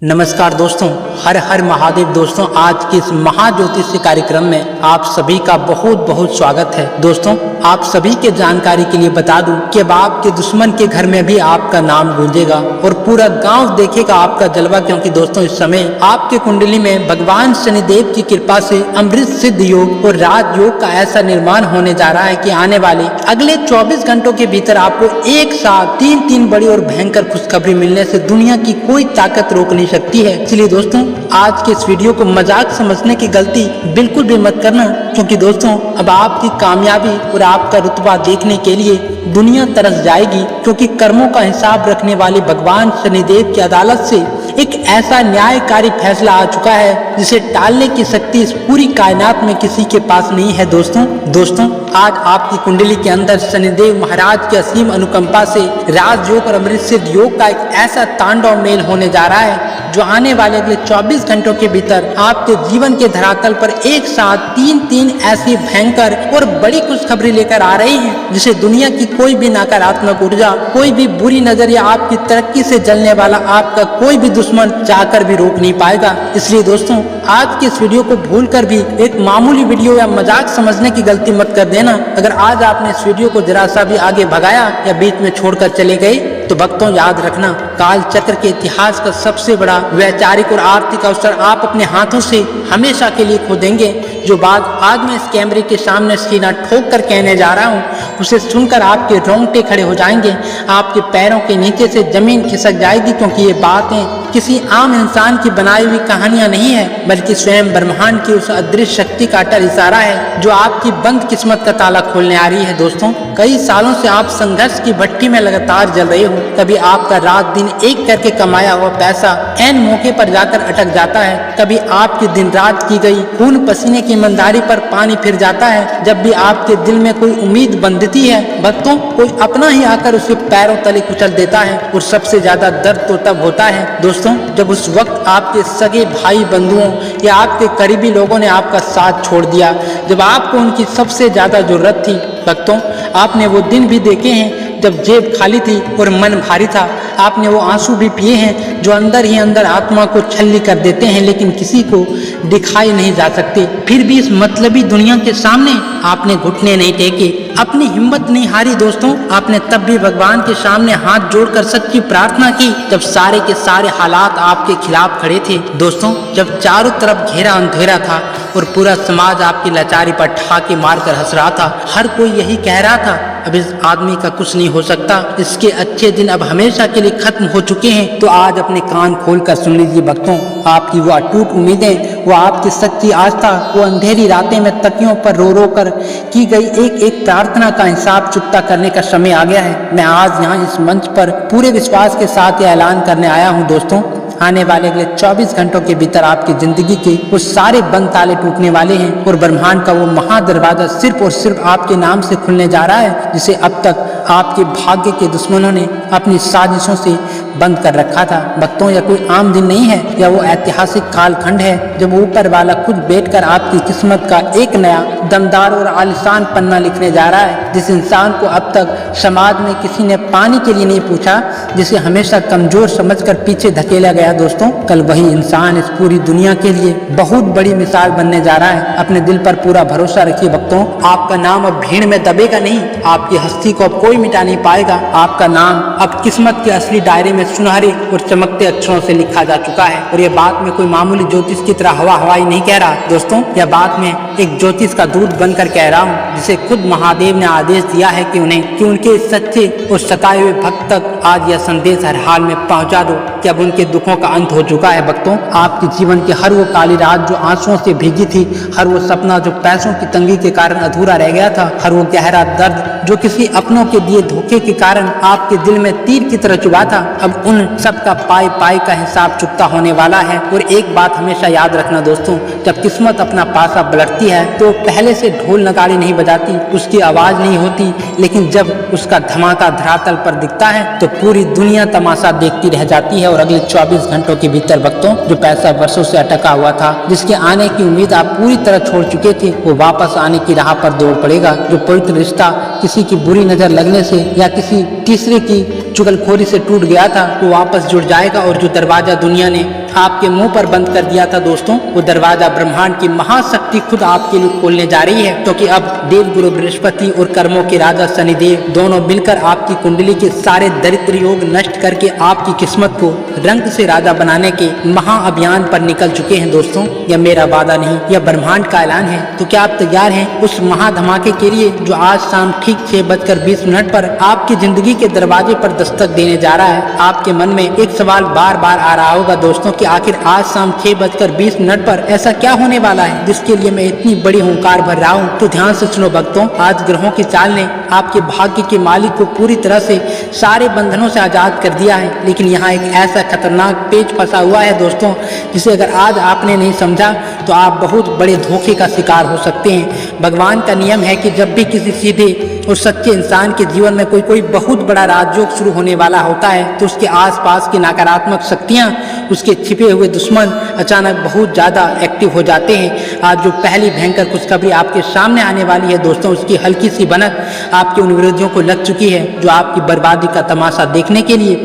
नमस्कार दोस्तों, हर हर महादेव। दोस्तों, आज के इस महाज्योतिष कार्यक्रम में आप सभी का बहुत बहुत स्वागत है। दोस्तों, आप सभी के जानकारी के लिए बता दूं कि अब आपके दुश्मन के घर में भी आपका नाम गूंजेगा और पूरा गांव देखेगा आपका जलवा, क्योंकि दोस्तों इस समय आपके कुंडली में भगवान शनिदेव की कृपा से अमृत सिद्ध योग और राजयोग का ऐसा निर्माण होने जा रहा है कि आने वाले अगले 24 घंटों के भीतर आपको एक साथ तीन बड़ी और भयंकर खुशखबरी मिलने से दुनिया की कोई ताकत रोक नहीं सकती है। इसलिए दोस्तों, आज के इस वीडियो को मजाक समझने की गलती बिल्कुल भी मत करना, क्योंकि दोस्तों अब आपकी कामयाबी और आपका रुतबा देखने के लिए दुनिया तरस जाएगी, क्योंकि कर्मों का हिसाब रखने वाले भगवान शनिदेव की अदालत से एक ऐसा न्यायकारी फैसला आ चुका है जिसे टालने की शक्ति इस पूरी कायनात में किसी के पास नहीं है। दोस्तों आज आपकी कुंडली के अंदर शनिदेव महाराज की असीम अनुकंपा से राजयोग और अमृत सिद्ध योग का एक ऐसा तांडव मेल होने जा रहा है जो आने वाले अगले 24 घंटों के भीतर आपके जीवन के धरातल पर एक साथ तीन ऐसी भयंकर और बड़ी खुशखबरी लेकर आ रही है, जिसे दुनिया की कोई भी नकारात्मक ऊर्जा, कोई भी बुरी नजर या आपकी तरक्की से जलने वाला आपका कोई भी दुश्मन चाहकर भी रोक नहीं पाएगा। इसलिए दोस्तों, आज के इस वीडियो को भूलकर भी एक मामूली वीडियो या मजाक समझने की गलती मत कर देना। अगर आज आपने इस वीडियो को जरा सा भी आगे भगाया या बीच में छोड़कर चले गए तो भक्तों याद रखना, काल चक्र के इतिहास का सबसे बड़ा वैचारिक और आर्थिक अवसर आप अपने हाथों से हमेशा के लिए खो देंगे। जो बात आज मैं इस कैमरे के सामने सीना ठोक कर कहने जा रहा हूँ, उसे सुनकर आपके रोंगटे खड़े हो जाएंगे, आपके पैरों के नीचे से जमीन खिसक जाएगी, क्योंकि ये बातें किसी आम इंसान की बनाई हुई कहानियां नहीं है, बल्कि स्वयं ब्रह्मांड की उस अदृश्य शक्ति का अटल इशारा है जो आपकी बंद किस्मत का ताला खोलने आ रही है। दोस्तों, कई सालों से आप संघर्ष की भट्टी में लगातार जल रहे हो। कभी आपका रात दिन एक करके कमाया हुआ पैसा ऐन मौके पर जाकर अटक जाता है, कभी आपकी दिन रात की गई खून पसीने की ईमानदारी पर पानी फिर जाता है। जब भी आपके दिल में कोई उम्मीद बंधती है भक्तों, कोई अपना ही आकर उसे पैरों तले कुचल देता है। और सबसे ज्यादा दर्द तो तब होता है दोस्तों, जब उस वक्त आपके सगे भाई बंधुओं या आपके करीबी लोगों ने आपका साथ छोड़ दिया, जब आपको उनकी सबसे ज्यादा जरूरत थी। भक्तों, आपने वो दिन भी देखे हैं जब जेब खाली थी और मन भारी था। आपने वो आंसू भी पिए हैं जो अंदर ही अंदर आत्मा को छल्ली कर देते हैं, लेकिन किसी को दिखाई नहीं जा सकते। फिर भी इस मतलबी दुनिया के सामने आपने घुटने नहीं टेके, अपनी हिम्मत नहीं हारी। दोस्तों, आपने तब भी भगवान के सामने हाथ जोड़कर सच्ची प्रार्थना की, जब सारे के सारे हालात आपके खिलाफ खड़े थे। दोस्तों, जब चारों तरफ घेरा अंधेरा था और पूरा समाज आपकी लाचारी पर ठाके मारकर हंस रहा था, हर कोई यही कह रहा था, अब इस आदमी का कुछ नहीं हो सकता, इसके अच्छे दिन अब हमेशा के लिए खत्म हो चुके हैं। तो आज अपने कान खोलकर सुन लीजिए भक्तों, आपकी वो अटूट उम्मीदें, वो आपकी सच्ची आस्था, वो अंधेरी रातें में तकियों पर रो रो कर की गई एक एक प्रार्थना का हिसाब चुकता करने का समय आ गया है। मैं आज यहाँ इस मंच पर पूरे विश्वास के साथ यह ऐलान करने आया हूँ दोस्तों, आने वाले अगले 24 घंटों के भीतर आपकी जिंदगी के वो सारे बंद ताले टूटने वाले हैं और ब्रह्मांड का वो महादरवाजा सिर्फ और सिर्फ आपके नाम से खुलने जा रहा है, जिसे अब तक आपके भाग्य के दुश्मनों ने अपनी साजिशों से बंद कर रखा था। भक्तों, यह कोई आम दिन नहीं है, यह वो ऐतिहासिक कालखंड है जब ऊपर वाला खुद बैठकर आपकी किस्मत का एक नया दमदार और आलिशान पन्ना लिखने जा रहा है। जिस इंसान को अब तक समाज में किसी ने पानी के लिए नहीं पूछा, जिसे हमेशा कमजोर समझकर पीछे धकेला गया, दोस्तों कल वही इंसान इस पूरी दुनिया के लिए बहुत बड़ी मिसाल बनने जा रहा है। अपने दिल पर पूरा भरोसा रखिए भक्तों, आपका नाम अब भीड़ में दबेगा नहीं, आपकी हस्ती को अब कोई मिटा नहीं पाएगा। आपका नाम अब किस्मत के असली दायरे में सुनहरे और चमकते अक्षरों से लिखा जा चुका है। और यह बात मैं कोई मामूली ज्योतिष की तरह हवाई नहीं कह रहा दोस्तों, यह बात मैं एक ज्योतिष का दूत बनकर कह रहा हूँ, जिसे खुद महादेव ने आदेश दिया है कि उनके सच्चे और सताए हुए भक्त तक आज यह संदेश हर हाल में पहुँचा दो कि अब उनके दुखों का अंत हो चुका है। भक्तों, आपके जीवन की हर वो काली रात जो आंसुओं से भीगी थी, हर वो सपना जो पैसों की तंगी के कारण अधूरा रह गया था, हर वो गहरा दर्द जो किसी अपनों के दिए धोखे के कारण आपके दिल में तीर की तरह चुभा था, अब उन सब का पाई का हिसाब चुकता होने वाला है। और एक बात हमेशा याद रखना दोस्तों, जब किस्मत अपना पासा पलटती है तो पहले से ढोल नगाड़े नहीं बजाती, उसकी आवाज नहीं होती, लेकिन जब उसका धमाका धरातल पर दिखता है तो पूरी दुनिया तमाशा देखती रह जाती है। और अगले 24 घंटों के भीतर भक्तों, जो पैसा वर्षों से अटका हुआ था, जिसके आने की उम्मीद आप पूरी तरह छोड़ चुके थे, वो वापस आने की राह पर दौड़ पड़ेगा। जो पवित्र रिश्ता किसी की बुरी नजर लगने से या किसी तीसरे की चुगलखोरी से टूट गया था वो वापस जुड़ जाएगा, और जो दरवाजा दुनिया ने आपके मुंह पर बंद कर दिया था दोस्तों, वो दरवाजा ब्रह्मांड की महाशक्ति खुद आपके लिए खोलने जा रही है। क्योंकि अब देव गुरु बृहस्पति और कर्मों के राजा शनिदेव दोनों मिलकर आपकी कुंडली के सारे दरिद्र योग नष्ट करके आपकी किस्मत को रंग से राजा बनाने के महाअभियान पर निकल चुके हैं दोस्तों। यह मेरा वादा नहीं, यह ब्रह्मांड का ऐलान है। तो क्या आप तैयार हैं उस महाधमाके के लिए जो आज शाम ठीक 6:20 पर आपकी जिंदगी के दरवाजे पर दस्तक देने जा रहा है? आपके मन में एक सवाल बार बार आ रहा होगा दोस्तों कि आखिर आज शाम 6:20 पर ऐसा क्या होने वाला है जिसके लिए मैं इतनी बड़ी हुंकार भर रहा हूँ। तो ध्यान से सुनो भक्तों, आज ग्रहों की चाल ने आपके भाग्य के मालिक को पूरी तरह से सारे बंधनों से आजाद कर दिया है। लेकिन यहाँ एक ऐसा खतरनाक पेच फंसा हुआ है दोस्तों, जिसे अगर आज आपने नहीं समझा तो आप बहुत बड़े धोखे का शिकार हो सकते हैं। भगवान का नियम है कि जब भी किसी सीधे और सच्चे इंसान के जीवन में कोई बहुत बड़ा राजयोग शुरू होने वाला होता है तो उसके आसपास की नकारात्मक शक्तियां, उसके छिपे हुए दुश्मन अचानक बहुत ज़्यादा एक्टिव हो जाते हैं। आज जो पहली भयंकर खुशखबरी आपके सामने आने वाली है दोस्तों, उसकी हल्की सी भनक आपके उन विरोधियों को लग चुकी है जो आपकी बर्बादी का तमाशा देखने के लिए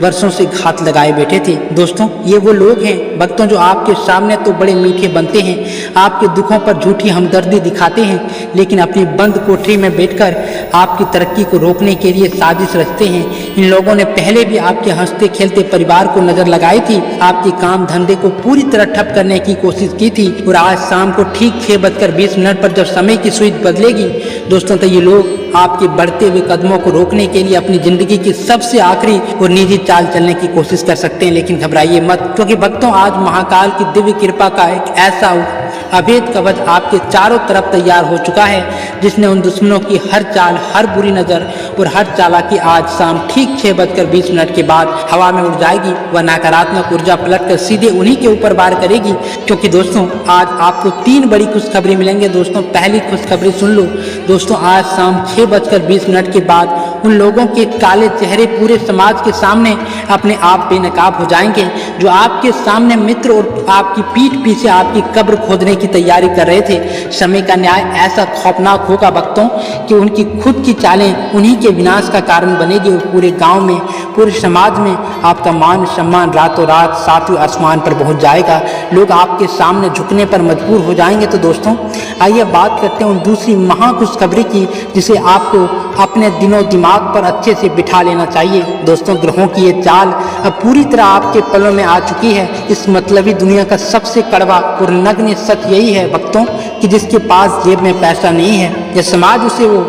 वर्षों से घात लगाए बैठे थे। दोस्तों, ये वो लोग हैं भक्तों जो आपके सामने तो बड़े मीठे बनते हैं, आपके दुखों पर झूठी हमदर्दी दिखाते हैं, लेकिन अपनी बंद कोठरी में बैठकर आपकी तरक्की को रोकने के लिए साजिश रचते हैं। इन लोगों ने पहले भी आपके हंसते खेलते परिवार को नजर लगाई थी, आपके काम धंधे को पूरी तरह ठप करने की कोशिश की थी, और आज शाम को ठीक 6:20 पर जब समय की सुई बदलेगी दोस्तों, तो ये लोग आपके बढ़ते हुए कदमों को रोकने के लिए अपनी जिंदगी की सबसे आखिरी और निजी चाल चलने की कोशिश कर सकते हैं। लेकिन घबराइए मत, क्योंकि भक्तों आज महाकाल की दिव्य कृपा का एक ऐसा अभेद कवच आपके चारों तरफ तैयार हो चुका है, जिसने उन दुश्मनों की हर चाल, हर बुरी नजर और हर चालाकी आज शाम ठीक 6:20 के बाद हवा में उड़ जाएगी। वह नकारात्मक ऊर्जा पलट कर सीधे उन्हीं के ऊपर वार करेगी। क्योंकि दोस्तों आज आपको 3 बड़ी खुशखबरी मिलेंगे दोस्तों। पहली खुशखबरी सुन लो दोस्तों, आज शाम 6:20 के बाद उन लोगों के काले चेहरे पूरे समाज के सामने अपने आप बेनकाब हो जाएंगे जो आपके सामने मित्र और आपकी पीठ पीछे आपकी कब्र खोदने की तैयारी कर रहे थे। समय का न्याय ऐसा खौफनाक होगा भक्तों कि उनकी खुद की चालें उन्हीं के विनाश का कारण बनेगी, और पूरे गांव में, पूरे समाज में आपका मान सम्मान रातों रात सातवें आसमान पर पहुंच जाएगा। लोग आपके सामने झुकने पर मजबूर हो जाएंगे। तो दोस्तों आइए बात करते हैं उन दूसरी महाखुशखबरी की, जिसे आपको अपने दिनों दिमाग पर अच्छे से बिठा लेना चाहिए। दोस्तों ग्रहों की ये चाल अब पूरी तरह आपके पलों में आ चुकी है। इस मतलबी दुनिया का सबसे कड़वा और नग्न सच यही है भक्तों कि जिसके पास जेब में पैसा नहीं है या समाज उसे वो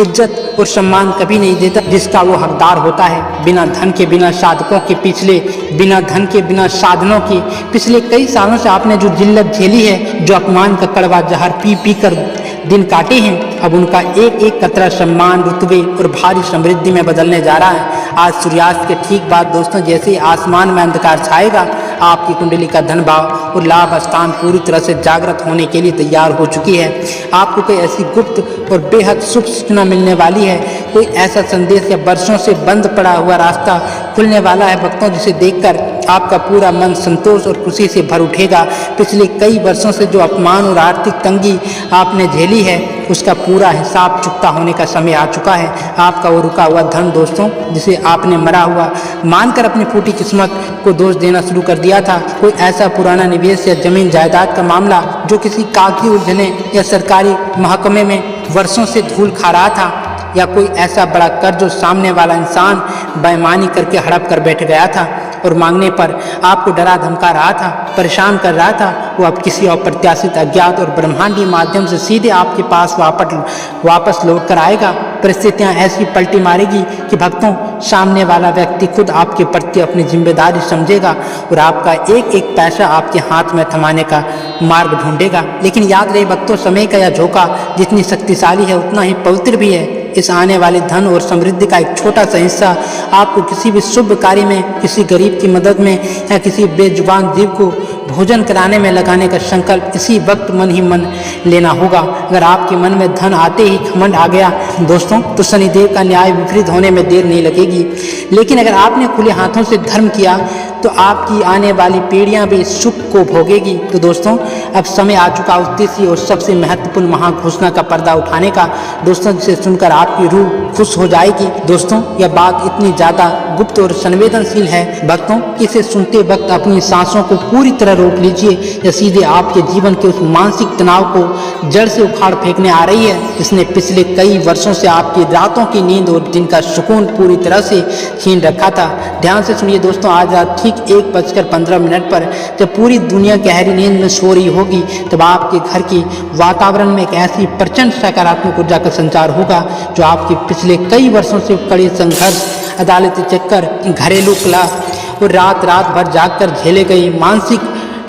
इज्जत और सम्मान कभी नहीं देता जिसका वो हकदार होता है। बिना धन के, बिना साधकों के पिछले, बिना धन के, बिना साधनों के पिछले कई सालों से आपने जो जिल्लत झेली है, जो अपमान का कड़वा जहर पी पी कर दिन काटे हैं, अब उनका एक एक कतरा सम्मान, रुतबे और भारी समृद्धि में बदलने जा रहा है। आज सूर्यास्त के ठीक बाद दोस्तों जैसे ही आसमान में अंधकार छाएगा, आपकी कुंडली का धन भाव और लाभ स्थान पूरी तरह से जागृत होने के लिए तैयार हो चुकी है। आपको कोई ऐसी गुप्त और बेहद शुभ सूचना मिलने वाली है, कोई ऐसा संदेश या वर्षों से बंद पड़ा हुआ रास्ता खुलने वाला है भक्तों, जिसे देखकर आपका पूरा मन संतोष और खुशी से भर उठेगा। पिछले कई वर्षों से जो अपमान और आर्थिक तंगी आपने झेली है, उसका पूरा हिसाब चुकता होने का समय आ चुका है। आपका वो रुका हुआ धन दोस्तों, जिसे आपने मरा हुआ मानकर अपनी फूटी किस्मत को दोष देना शुरू कर दिया था, कोई ऐसा पुराना निवेश या जमीन जायदाद का मामला जो किसी कागजी उलझने या सरकारी महकमे में वर्षों से धूल खा रहा था, या कोई ऐसा बड़ा कर्ज जो सामने वाला इंसान बेईमानी करके हड़प कर बैठ गया था और मांगने पर आपको डरा धमका रहा था, परेशान कर रहा था, वो अब किसी अप्रत्याशित, अज्ञात और ब्रह्मांडीय माध्यम से सीधे आपके पास वापस लौट कर आएगा। परिस्थितियां ऐसी पलटी मारेगी कि भक्तों सामने वाला व्यक्ति खुद आपके प्रति अपनी जिम्मेदारी समझेगा और आपका एक एक पैसा आपके हाथ में थमाने का मार्ग ढूंढेगा। लेकिन याद रहे भक्तों, समय का यह झोंका जितनी शक्तिशाली है उतना ही पवित्र भी है। इस आने वाले धन और समृद्धि का एक छोटा सा हिस्सा आपको किसी भी शुभ कार्य में, किसी गरीब की मदद में या किसी बेजुबान जीव को भोजन कराने में लगाने का संकल्प इसी वक्त मन ही मन लेना होगा। अगर आपके मन में धन आते ही घमंड आ गया दोस्तों, तो शनिदेव का न्याय विपरीत होने में देर नहीं लगेगी। लेकिन अगर आपने खुले हाथों से धर्म किया तो आपकी आने वाली पीढ़ियां भी सुख को भोगेगी। तो दोस्तों अब समय आ चुका उस तीसरी और सबसे महत्वपूर्ण महाघोषणा का पर्दा उठाने का दोस्तों, जिसे सुनकर आपकी रूह खुश हो जाएगी। दोस्तों यह बात इतनी ज्यादा गुप्त और संवेदनशील है भक्तों कि इसे सुनते वक्त अपनी सांसों को पूरी तरह रोक लीजिए। यह सीधे आपके जीवन के उस मानसिक तनाव को जड़ से उखाड़ फेंकने आ रही है जिसने पिछले कई वर्षों से आपकी रातों की नींद और दिन का सुकून पूरी तरह से छीन रखा था। ध्यान से सुनिए दोस्तों, आज रात ठीक 1:15 पर जब पूरी दुनिया गहरी नींद में सो रही होगी तब आपके घर की वातावरण में एक ऐसी प्रचंड सकारात्मक ऊर्जा का संचार होगा जो आपके पिछले कई वर्षों से कड़े संघर्ष, अदालती चक्कर, घरेलू कलह और रात भर जागकर झेले गए मानसिक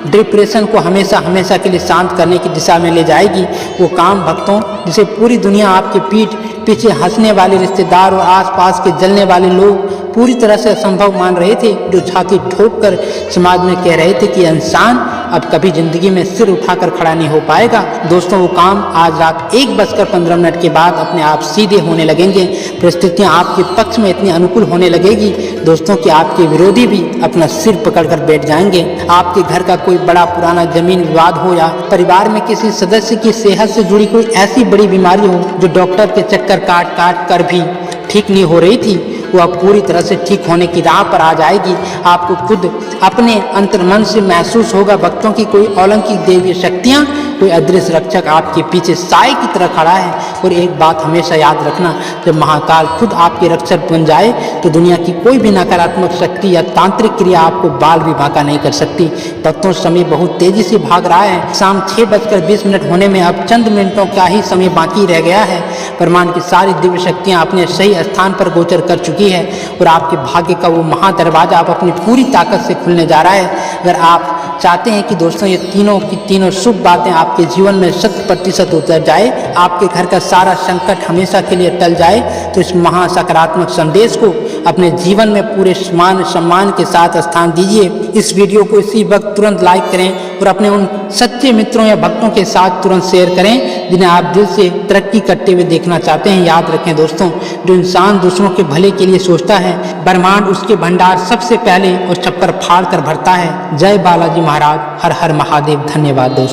डिप्रेशन को हमेशा के लिए शांत करने की दिशा में ले जाएगी। वो काम भक्तों जिसे पूरी दुनिया आपके पीठ पीछे हंसने वाले रिश्तेदार और आसपास के जलने वाले लोग पूरी तरह से असंभव मान रहे थे, जो छाती ठोक कर समाज में कह रहे थे कि इंसान अब कभी जिंदगी में सिर उठाकर खड़ा नहीं हो पाएगा। दोस्तों वो काम आज रात 1:15 के बाद अपने आप सीधे होने लगेंगे। परिस्थितियां आपके पक्ष में इतनी अनुकूल होने लगेगी दोस्तों कि आपके विरोधी भी अपना सिर पकड़कर बैठ जाएंगे। आपके घर का कोई बड़ा पुराना जमीन विवाद हो या परिवार में किसी सदस्य की सेहत से जुड़ी कोई ऐसी बड़ी बीमारी हो जो डॉक्टर के चक्कर काट कर भी ठीक नहीं हो रही थी, वो अब पूरी तरह से ठीक होने की राह पर आ जाएगी। आपको खुद अपने अंतर्मन से महसूस होगा भक्तों की कोई अलौकिक देवी शक्तियाँ, कोई अदृश्य रक्षक आपके पीछे साए की तरह खड़ा है। और एक बात हमेशा याद रखना, जब महाकाल खुद आपके रक्षक बन जाए तो दुनिया की कोई भी नकारात्मक शक्ति या तांत्रिक क्रिया आपको बाल भी बांका नहीं कर सकती। भक्तों समय बहुत तेजी से भाग रहा है। शाम 6:20 होने में अब चंद मिनटों का ही समय बाकी रह गया है। ब्रह्मांड की सारी दिव्य शक्तियाँ अपने सही स्थान पर गोचर कर चुकी है और आपके भाग्य का वो महादरवाजा आप अपनी पूरी ताकत से खुलने जा रहा है। अगर आप चाहते हैं कि दोस्तों ये तीनों की तीनों शुभ बातें आपके जीवन में 100% उतर जाए, आपके घर का सारा संकट हमेशा के लिए टल जाए, तो इस महा सकारात्मक संदेश को अपने जीवन में पूरे मान सम्मान के साथ स्थान दीजिए। इस वीडियो को इसी वक्त तुरंत लाइक करें और अपने उन सच्चे मित्रों या भक्तों के साथ तुरंत शेयर करें जिन्हें आप दिल से तरक्की करते हुए देखना चाहते हैं। याद रखें दोस्तों, जो इंसान दूसरों के भले के लिए सोचता है, ब्रह्मांड उसके भंडार सबसे पहले और छप्पर फाड़ कर भरता है। जय बालाजी महाराज, हर हर महादेव। धन्यवाद दोस्तों।